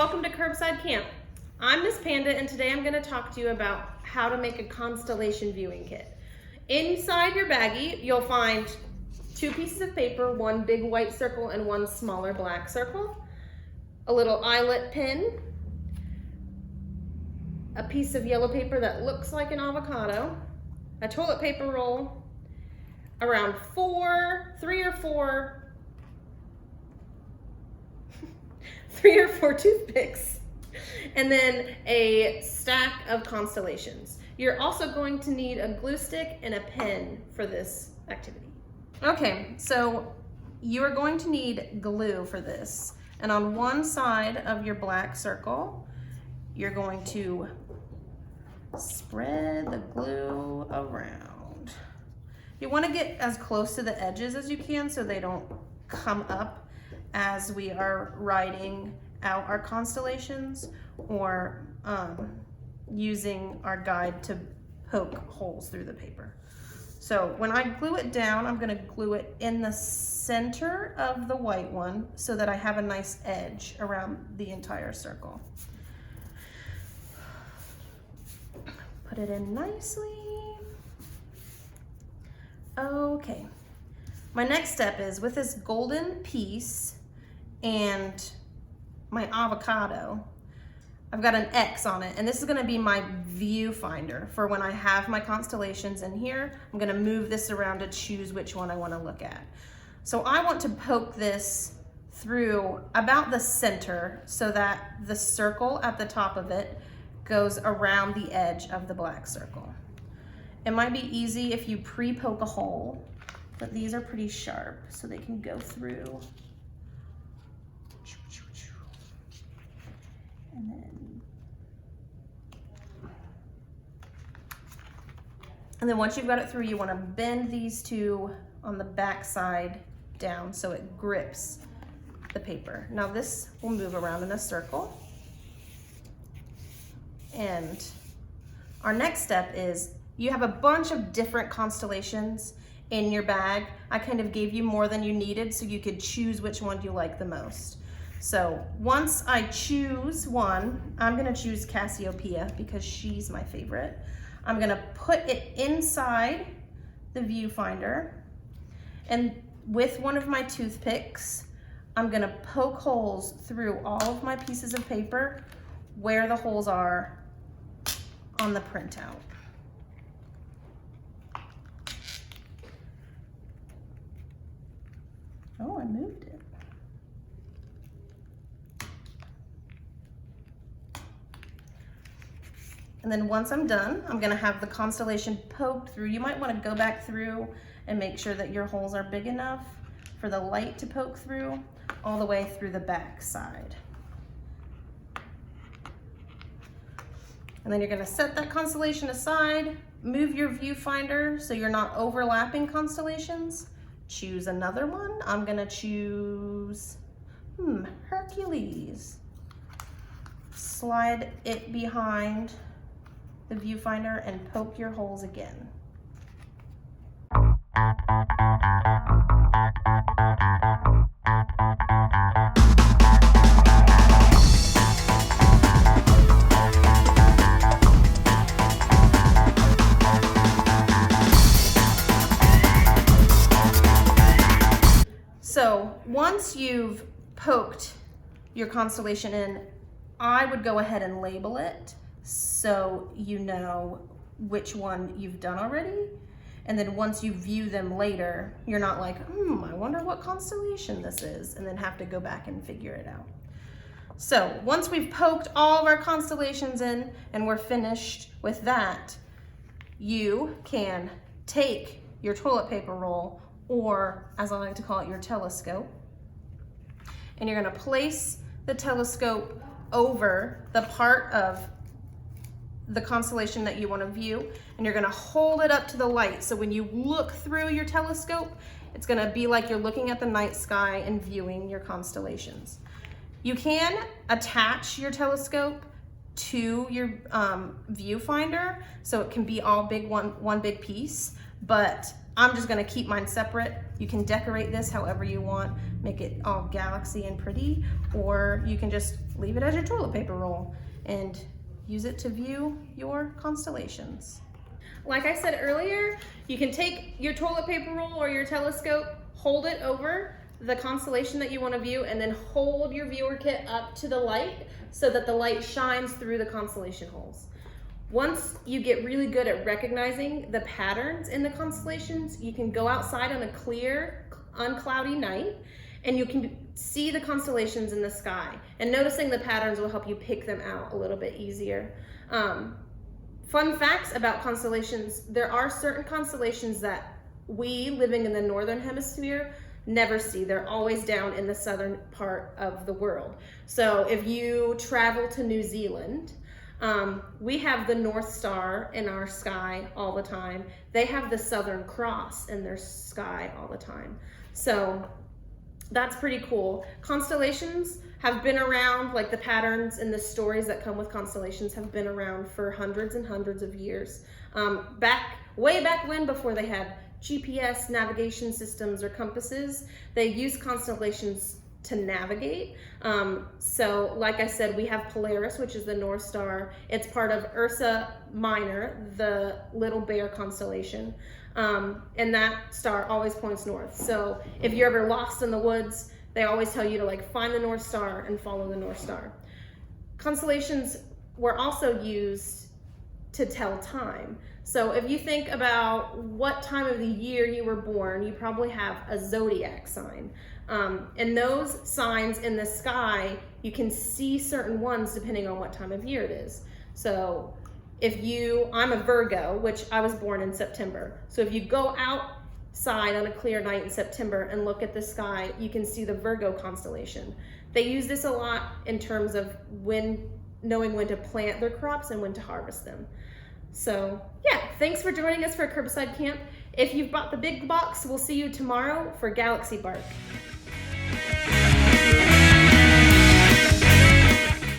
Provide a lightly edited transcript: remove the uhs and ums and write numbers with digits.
welcome to Curbside Camp. I'm Miss Panda and today I'm going to talk to you about how to make a constellation viewing kit. Inside your baggie you'll find 2 pieces of paper, 1 big white circle and 1 smaller black circle, a little eyelet pin, a piece of yellow paper that looks like an avocado, a toilet paper roll, around 3 or 4 toothpicks, and then a stack of constellations. You're also going to need a glue stick and a pen for this activity. Okay, so you are going to need glue for this. And on one side of your black circle, you're going to spread the glue around. You want to get as close to the edges as you can so they don't come up as we are writing out our constellations or using our guide to poke holes through the paper. So when I glue it down, I'm going to glue it in the center of the white one so that I have a nice edge around the entire circle. Put it in nicely. Okay. My next step is with this golden piece and my avocado, I've got an X on it, and this is gonna be my viewfinder for when I have my constellations in here. I'm gonna move this around to choose which one I wanna look at. So I want to poke this through about the center so that the circle at the top of it goes around the edge of the black circle. It might be easy if you pre-poke a hole, but these are pretty sharp so they can go through. And then once you've got it through, you want to bend these 2 on the back side down so it grips the paper. Now this will move around in a circle. And our next step is you have a bunch of different constellations in your bag. I kind of gave you more than you needed so you could choose which one you like the most. So once I choose one, I'm gonna choose Cassiopeia because she's my favorite. I'm gonna put it inside the viewfinder, and with one of my toothpicks, I'm gonna poke holes through all of my pieces of paper where the holes are on the printout. Oh, I moved it. And then once I'm done, I'm gonna have the constellation poked through. You might wanna go back through and make sure that your holes are big enough for the light to poke through all the way through the back side. And then you're gonna set that constellation aside, move your viewfinder so you're not overlapping constellations. Choose another one. I'm gonna choose Hercules. Slide it behind the viewfinder and poke your holes again. So once you've poked your constellation in, I would go ahead and label it so you know which one you've done already. And then once you view them later, you're not like, I wonder what constellation this is, and then have to go back and figure it out. So once we've poked all of our constellations in and we're finished with that, you can take your toilet paper roll, or as I like to call it, your telescope, and you're gonna place the telescope over the part of the constellation that you want to view, and you're going to hold it up to the light. So when you look through your telescope, it's going to be like you're looking at the night sky and viewing your constellations. You can attach your telescope to your viewfinder so it can be all big one big piece, but I'm just gonna keep mine separate. You can decorate this however you want, make it all galaxy and pretty, or you can just leave it as your toilet paper roll and use it to view your constellations. Like I said earlier, you can take your toilet paper roll or your telescope, hold it over the constellation that you want to view, and then hold your viewer kit up to the light so that the light shines through the constellation holes. Once you get really good at recognizing the patterns in the constellations, you can go outside on a clear, uncloudy night and you can see the constellations in the sky. And noticing the patterns will help you pick them out a little bit easier. Fun facts about constellations: there are certain constellations that we living in the northern hemisphere never see. They're always down in the southern part of the world. So if you travel to New Zealand, we have the North Star in our sky all the time. They have the Southern Cross in their sky all the time. So that's pretty cool. Constellations have been around, like the patterns and the stories that come with constellations have been around for hundreds and hundreds of years. Way back when, before they had GPS navigation systems or compasses, they used constellations to navigate. So like I said, we have Polaris, which is the North Star. It's part of Ursa Minor, the Little Bear constellation. And that star always points north. So if you're ever lost in the woods, they always tell you to like find the North Star and follow the North Star. Constellations were also used to tell time. So if you think about what time of the year you were born, you probably have a zodiac sign. And those signs in the sky, you can see certain ones depending on what time of year it is. So I'm a Virgo, which I was born in September. So if you go outside on a clear night in September and look at the sky, you can see the Virgo constellation. They use this a lot in terms of knowing when to plant their crops and when to harvest them. So yeah, thanks for joining us for Curbside Camp. If you've bought the big box, we'll see you tomorrow for Galaxy Bark.